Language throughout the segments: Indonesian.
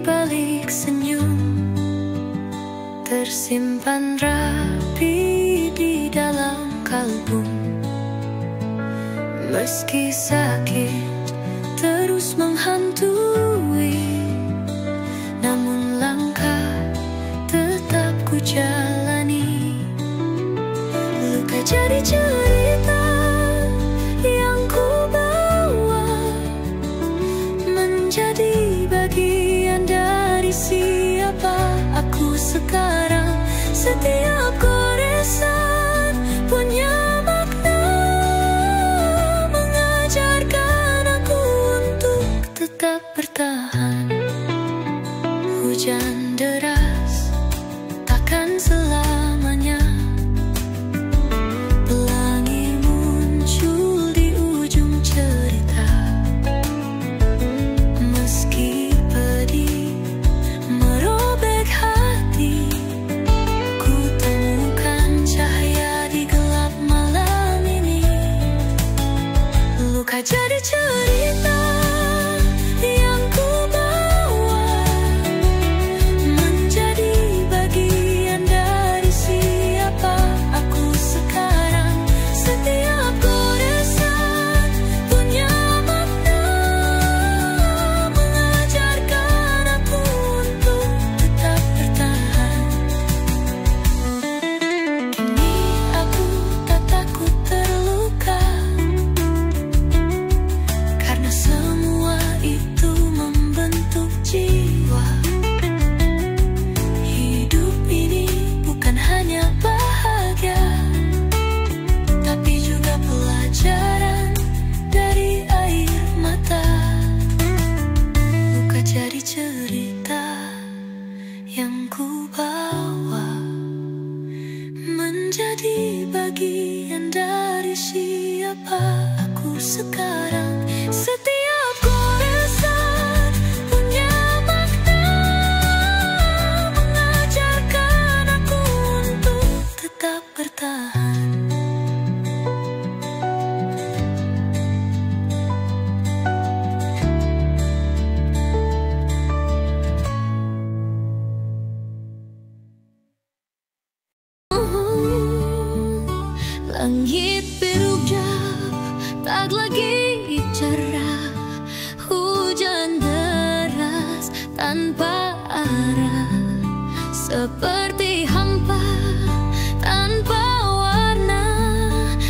balik senyum tersimpan rapi di dalam kalbu. Meski sakit terus menghantui, namun langkah tetap ku jalani. Luka jadi cerita yang ku bawa, menjadi bagian dari siapa aku sekarang. Setiap goresan punya makna, mengajarkan aku untuk tetap bertahan. Hujan deras takkan selamanya, pelangi muncul di ujung cerita. Meski pedih merobek hati, ku temukan cahaya di gelap malam ini. Luka jadi cerita yang ku bawa, menjadi bagian dari siapa aku sekarang. Setiap goresan punya makna, mengajarkan aku untuk tetap bertahan. Kini aku tak takut terluka, karena semua itu membentuk jiwa. Hidup ini bukan hanya bahagia, tapi juga pelajaran dari air mata. Luka jadi cerita yang ku bawa, menjadi bagian dari siapa aku sekarang. Setiap goresan punya makna, mengajarkan aku untuk tetap bertahan. Langit biru gelap tak lagi cerah, hujan deras tanpa arah, seperti hampa tanpa warna.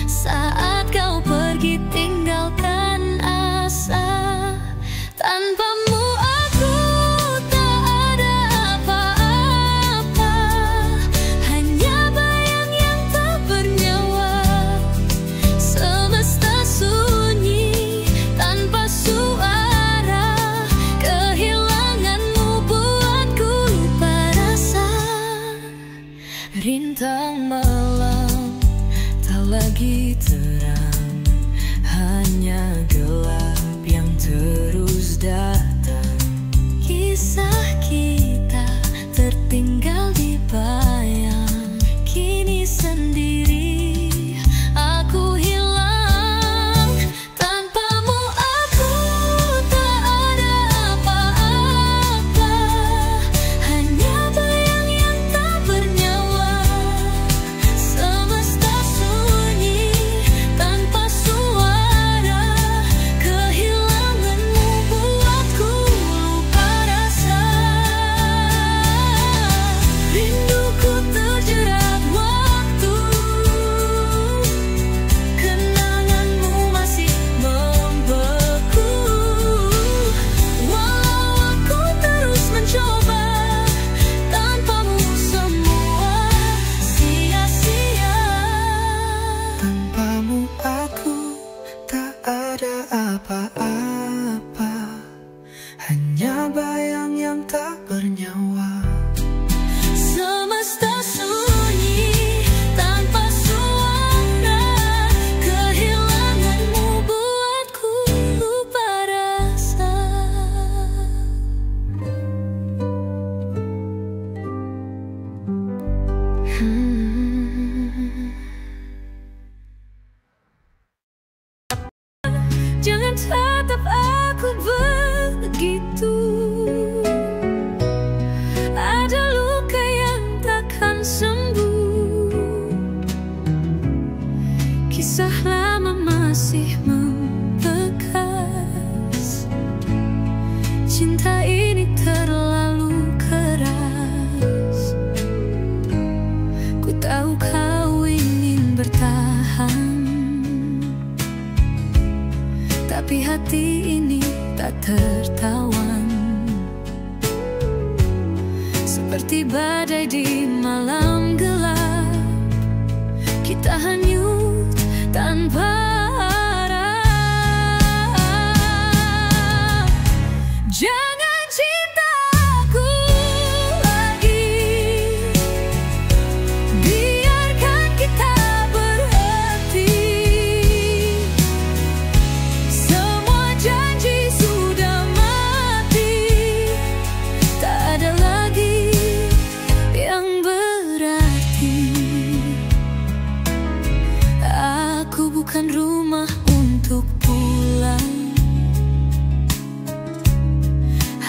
Saat kau pergi tinggalkan asa, tanpamu aku tak ada apa-apa, hanya bayang yang tak bernyawa. Semesta sunyi tanpa suara, kehilanganmu buatku lupa rasa. Rintang malam tak lagi terang, hanya gelap yang terus datang. Kisah kita tertinggal di bayang, kini sendiri aku hilang. Tanpamu aku tak ada apa-apa, hanya bayang yang tak bernyawa. Semesta sunyi tanpa suara, kehilanganmu buatku lupa rasa. Rinduku terjerat waktu, kenanganmu masih membeku. Walau aku terus mencoba, tanpamu semua sia-sia. Tanpamu aku tak ada apa-apa, hanya bayang yang tak bernyawa. Semesta sunyi tanpa suara, kehilanganmu buatku lupa rasa. Jangan tatap aku begitu, seperti badai di malam gelap. Kita hanyut tanpa harap. Jangan cinta aku lagi, biarkan kita berhenti. Semua janji sudah mati, tak ada lagi yang berarti. Aku bukan rumah untuk pulang,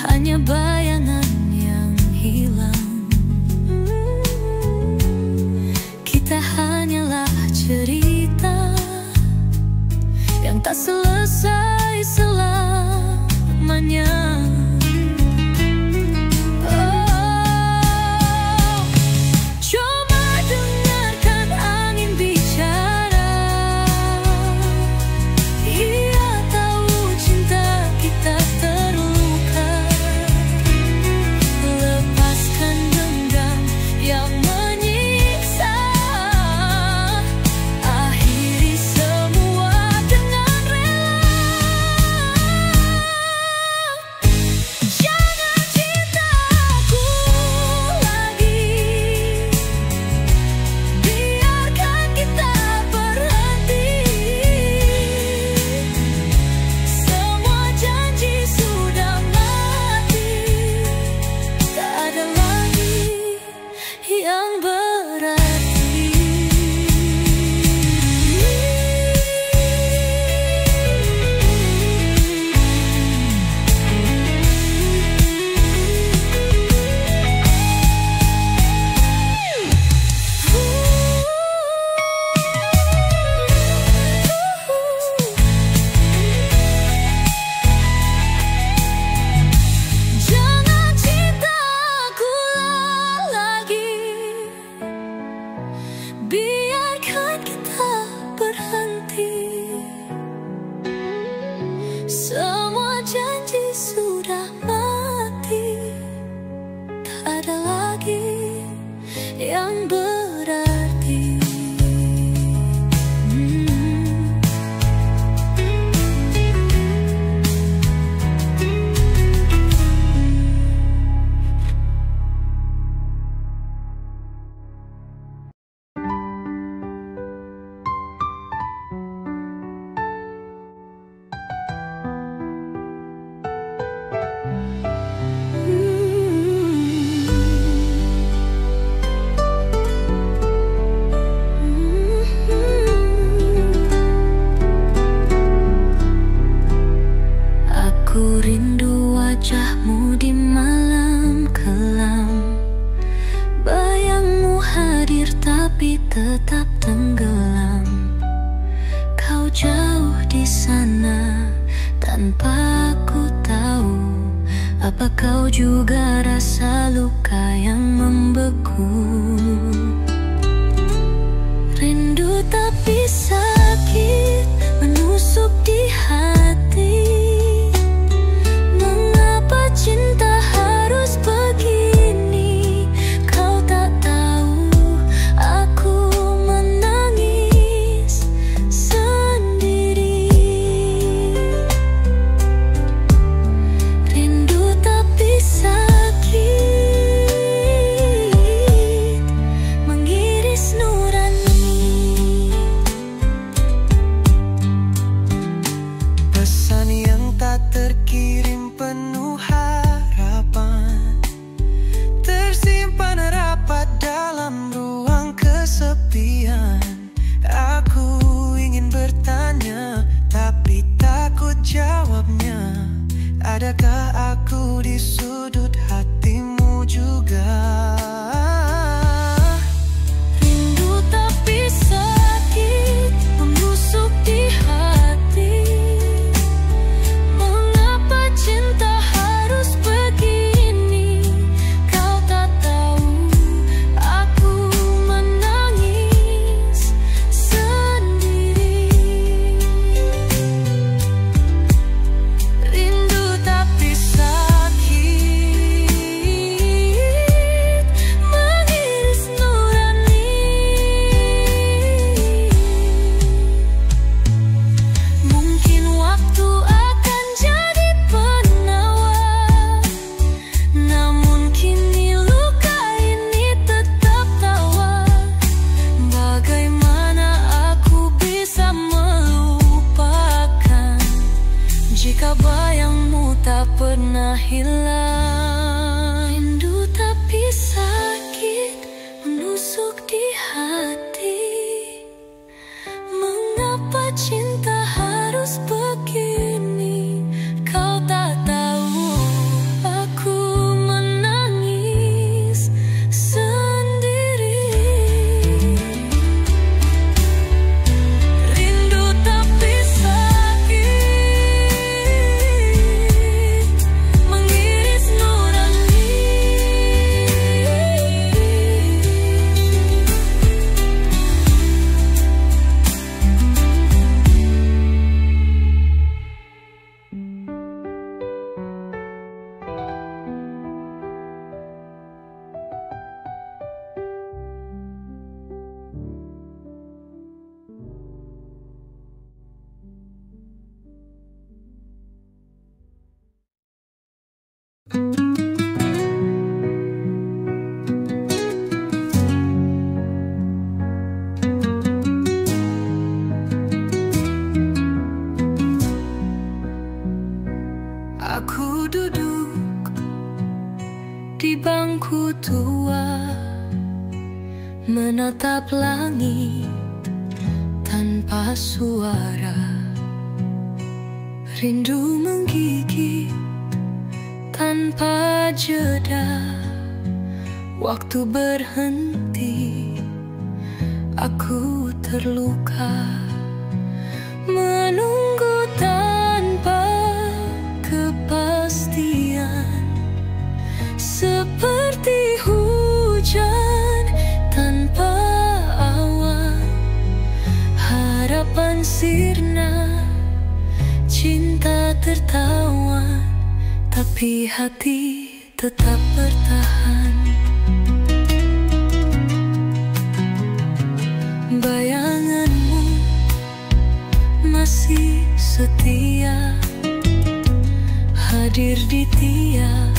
hanya bayangan yang hilang. Kita hanyalah cerita yang tak selesai selamanya. Coba dengarkan angin bicara. Ia tahu cinta kita terluka. Lepaskan dendam yang menyiksa. Akhiri semua dengan rela. Jangan cinta aku lagi, biarkan kita berhenti. Semua janji sudah mati, tak ada lagi yang berarti. Jangan cinta aku lagi, biarkan kita berhenti. Semua janji sudah mati, tak ada lagi yang berarti. Aku rindu wajahmu di malam kelam. Bayangmu hadir tapi tetap tenggelam. Kau jauh di sana tanpa aku tahu. Apa kau juga rasa luka yang membeku? Rindu tapi sakit menusuk di hati. Mengapa cinta harus begini? Kau tak tahu aku menangis sendiri. Rindu tapi sakit mengiris nurani. di bangku tua, menatap langit tanpa suara. Rindu menggigit tanpa jeda. Waktu berhenti, aku terluka, menunggu tanpa kepastian, seperti hujan tanpa awan. Harapan sirna, cinta tertawan, tapi hati tetap bertahan. Bayanganmu masih setia, hadir di tiap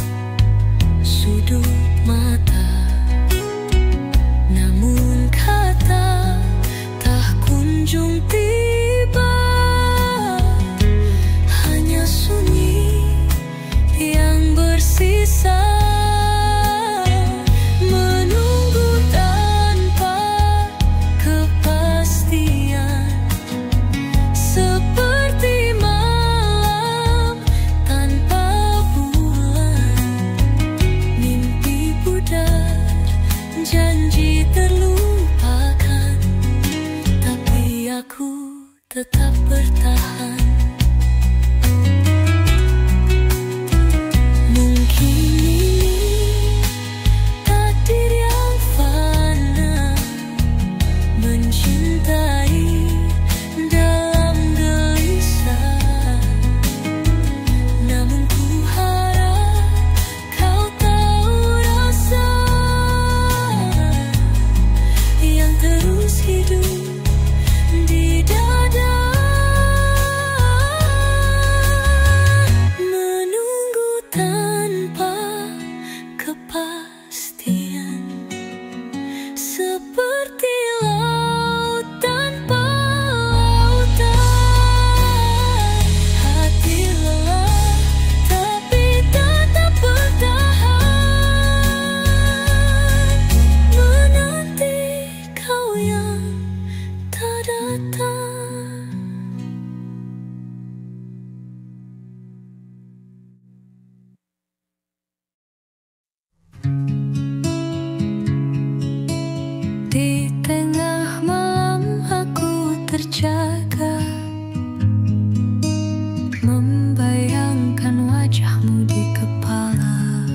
sudut mata. Namun kata tak kunjung tiba, hanya sunyi yang bersisa. Tetap bertahan. Mungkin ini takdir yang fana, mencintai dalam gelisah. Namun ku harap kau tahu rasa yang terus hidup di dada. Menunggu tanpa kepastian, seperti laut tanpa lautan. Hati lelah tapi tetap bertahan, menanti kau yang tak datang. Di tengah malam aku terjaga, membayangkan wajahmu di kepala.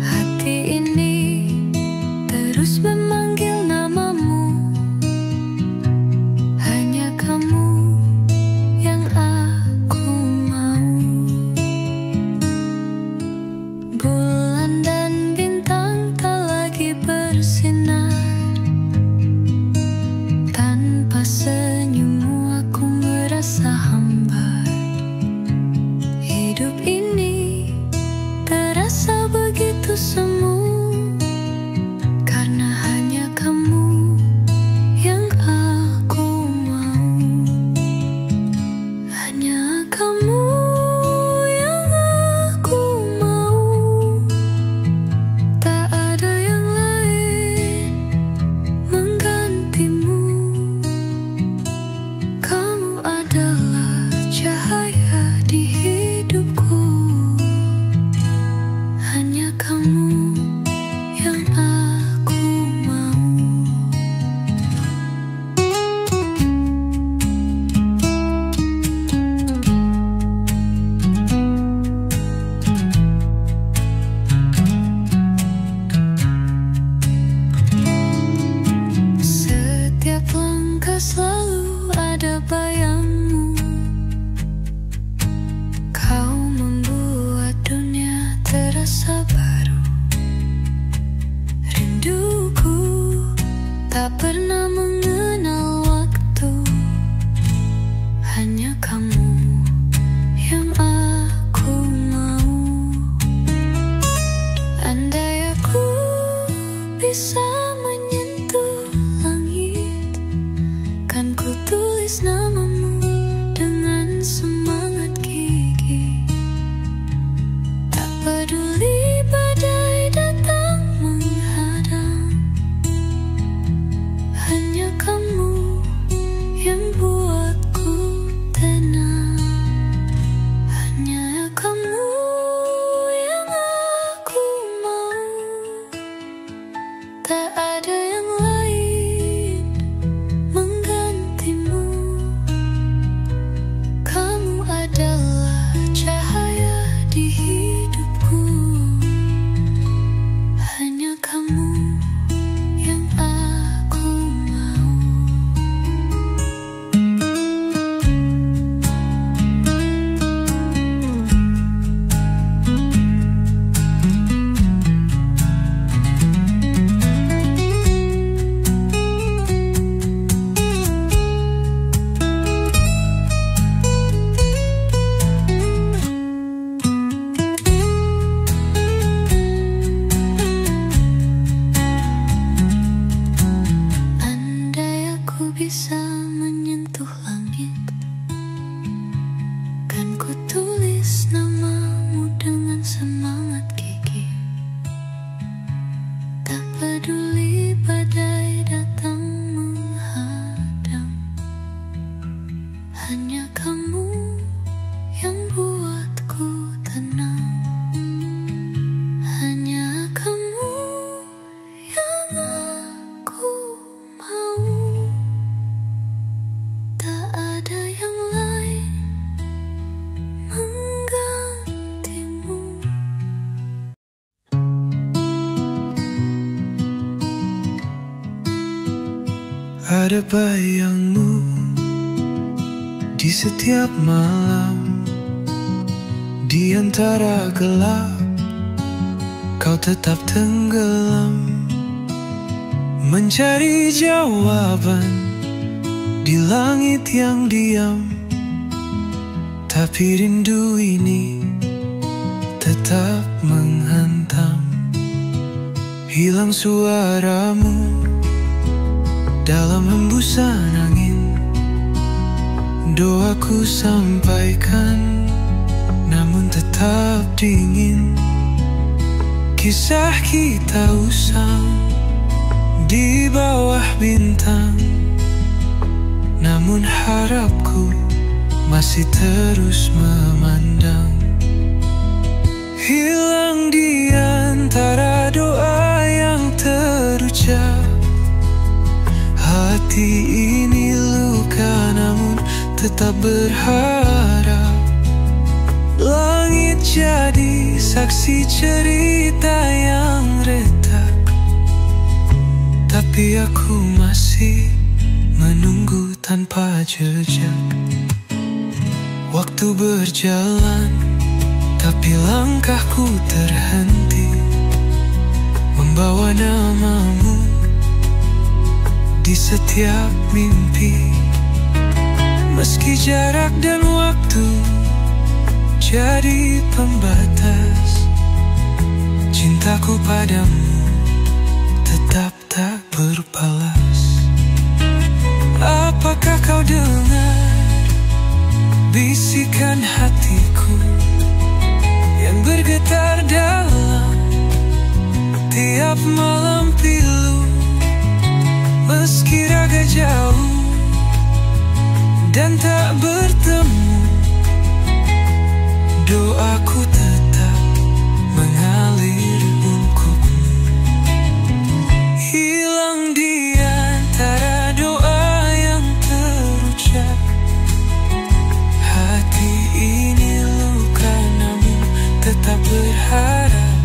Hati ini terus memanggil namamu, hanya kamu yang aku mau. Bulan dan bintang tak lagi bersinar, tanpa senyummu aku merasa hambar. Hidup ini terasa begitu semu, karena hanya kamu yang aku mau. Hanya kamu yang aku mau, tak ada yang lain menggantimu. Kamu adalah cahaya di hidupku, hanya kamu yang aku mau. Setiap langkah selalu ada bayangmu, kau membuat dunia terasa baru. Rinduku tak pernah mengenal waktu, hanya kamu yang aku mau. Andai aku bisa menyentuh langit, kan ku tulis namamu dengan semangat gigih. Tak peduli Ada bayangmu di setiap malam, di antara gelap kau tetap tenggelam, mencari jawaban di langit yang diam. Tapi rindu ini tetap menghantam. Hilang suaramu dalam hembusan angin. Doaku sampaikan, namun tetap dingin. Kisah kita usang di bawah bintang, namun harapku masih terus memandang. Hilang di antara doa yang terucap. Hati ini luka namun tetap berharap. Langit jadi saksi cerita yang retak, tapi aku masih menunggu tanpa jejak. Waktu berjalan, tapi langkahku terhenti, membawa namamu di setiap mimpi. Meski jarak dan waktu jadi pembatas, cintaku padamu tetap tak berbalas. Apakah kau dengar bisikan hatiku yang bergetar dalam tiap malam pilu? Meski raga jauh dan tak bertemu, doaku tetap mengalir untukmu. Hilang di antara doa yang terucap. Hati ini luka namun tetap berharap.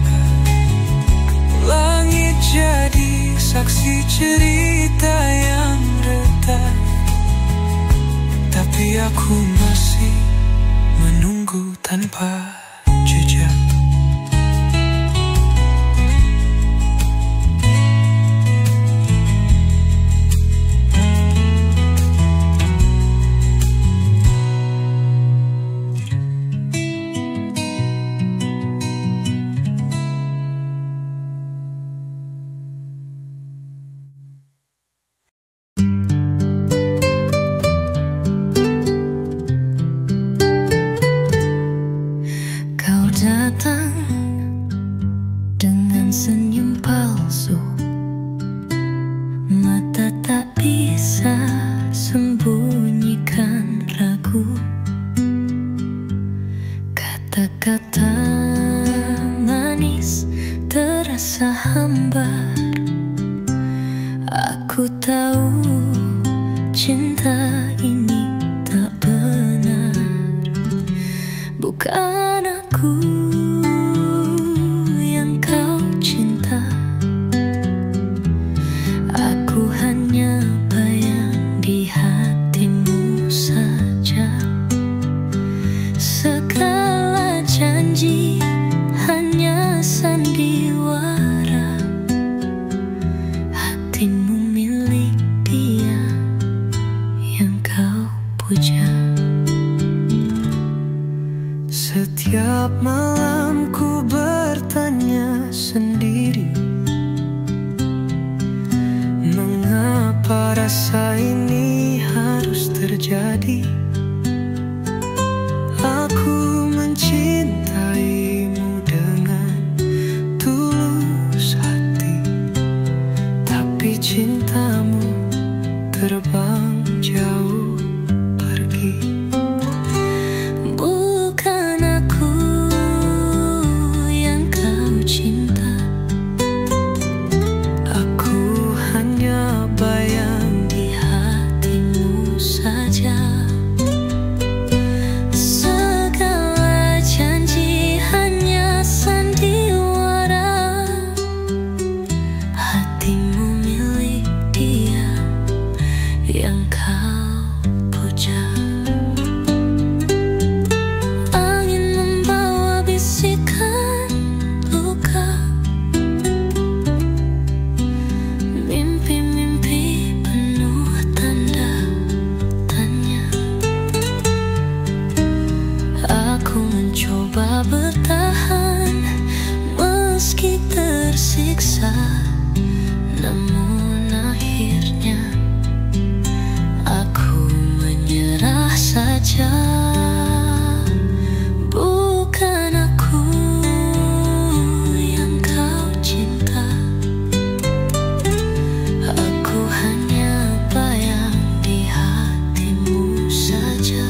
Langit jadi saksi cerita yang retak, tapi aku masih menunggu tanpa jejak. Datang dengan senyum palsu, mata tak bisa sembunyikan ragu. Kata-kata manis terasa hambar. Aku tahu cinta ini tak benar. Bukan aku yang kau cinta, aku hanya bayang di hatimu saja. Segala janji hanya sandiwara. Hatimu milik dia yang kau puja. Setiap malam ku bertanya sendiri, mengapa rasa ini harus terjadi? Aku mencintaimu dengan tulus hati, tapi cintamu terbang jauh pergi. Bayang di hatimu saja. Segala janji hanya sandiwara. Hatimu milik dia tersiksa, namun akhirnya aku menyerah saja. Bukan aku yang kau cinta, aku hanya bayang di hatimu saja.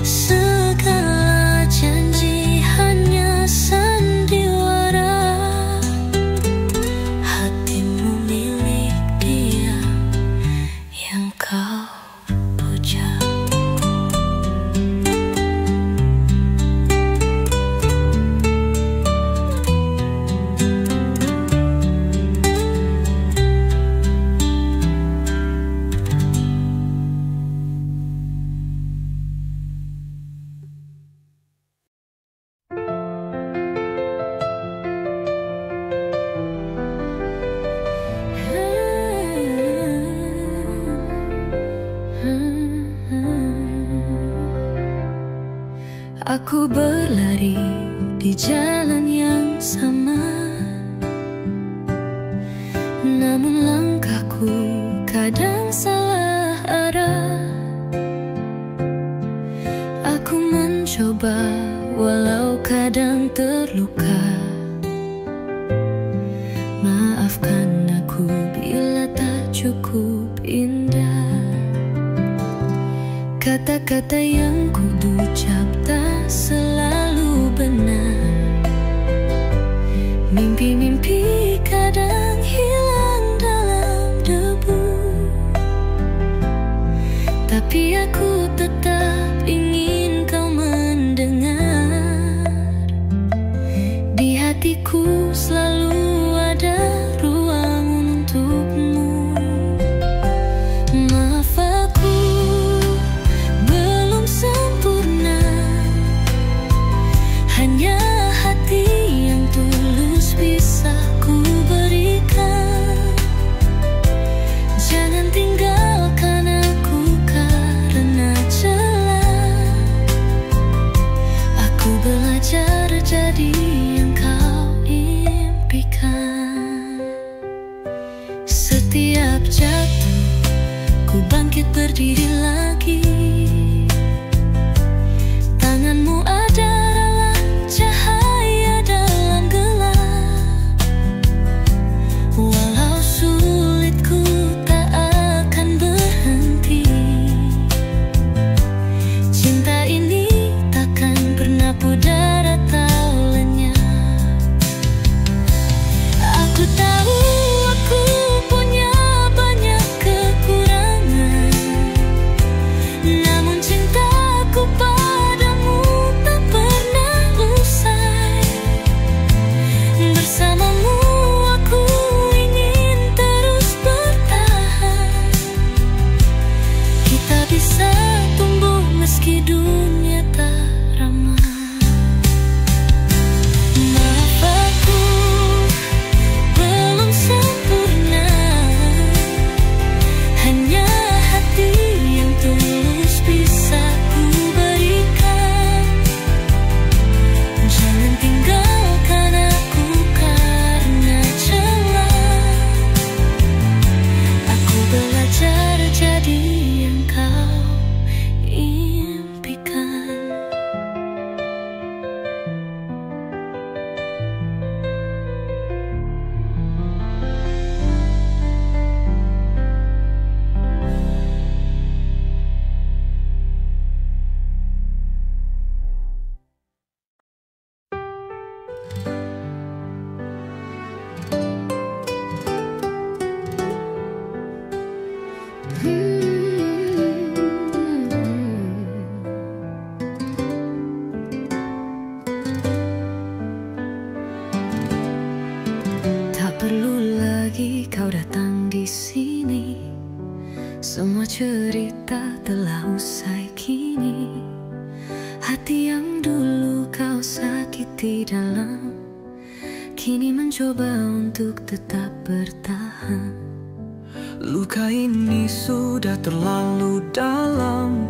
Segala janji hanya sandiwara, hatimu milik dia yang kau puja. Aku berlari di jalan yang sama, namun langkahku kadang salah arah. Aku mencoba walau kadang terluka. Maafkan aku bila tak cukup indah. Kata-kata yang ku ucap tak selalu benar. Mimpi-mimpi kadang hilang dalam debu, tapi aku tetap ingin kau mendengar. Di hatiku selalu ada ruang untukmu. Maaf aku belum sempurna, hanya hati yang tulus bisa ku berikan. Jangan tinggalkan aku karena celah. Aku belajar jadi yang kau impikan. Setiap jatuh ku bangkit berdiri lagi. Tanganmu adalah cahaya dalam gelap. Walau sulit ku tak akan berhenti. Cinta ini takkan pernah pudar atau lenyap. Aku tahu aku punya banyak kekurangan, namun cintaku padamu tak pernah usai. Bersamamu aku ingin terus bertahan. Kita bisa tumbuh meski dunia tak ramah. Maaf aku belum sempurna, hanya hati yang tulus bisa ku berikan. Jangan tinggalkan aku karena celah. Aku belajar jadi yang kau impikan. Tak perlu lagi kau datang di sini. Semua cerita telah usai kini. Hati yang dulu kau sakiti dalam, kini mencoba untuk tetap bertahan. Luka ini sudah terlalu dalam,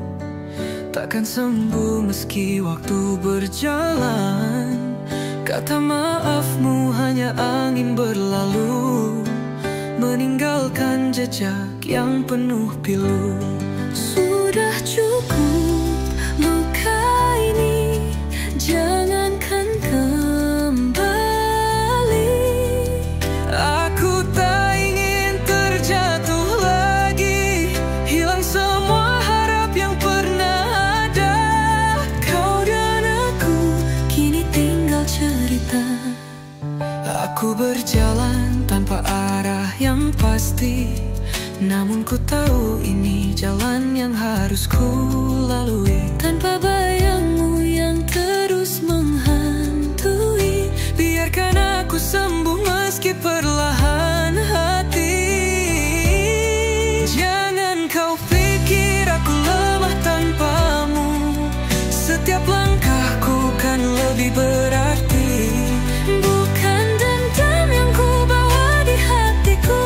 takkan sembuh meski waktu berjalan. Kata maafmu hanya angin berlalu, meninggalkan jejak yang penuh pilu. Sudah cukup luka ini, jangankan kembali. Aku tak ingin terjatuh lagi, hilang semua harap yang pernah ada. Kau dan aku kini tinggal cerita. Aku berjalan tanpa arah yang pasti, namun ku tahu ini jalan yang harus ku lalui. Tanpa bayangmu yang terus menghantui, Biarkan aku sembuh meski perlahan hati. Jangan kau pikir aku lemah tanpamu, setiap langkahku kan lebih berarti. bukan dendam yang ku bawa di hatiku,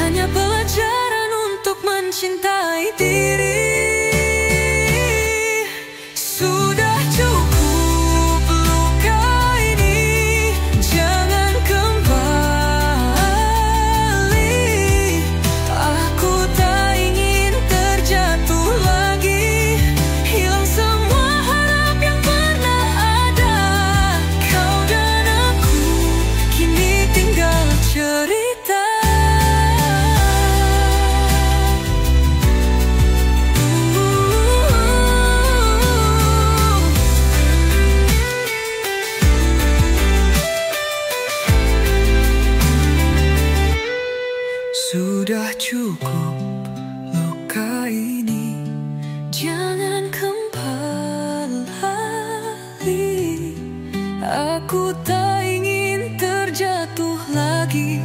hanya pelajaran untuk mencintai diri. Sudah cukup luka ini, jangan kembali. Aku tak ingin terjatuh lagi, hilang semua harap yang pernah ada. Kau dan aku kini tinggal cerita. Sudah cukup luka ini, Jangan kembali. aku tak ingin terjatuh lagi.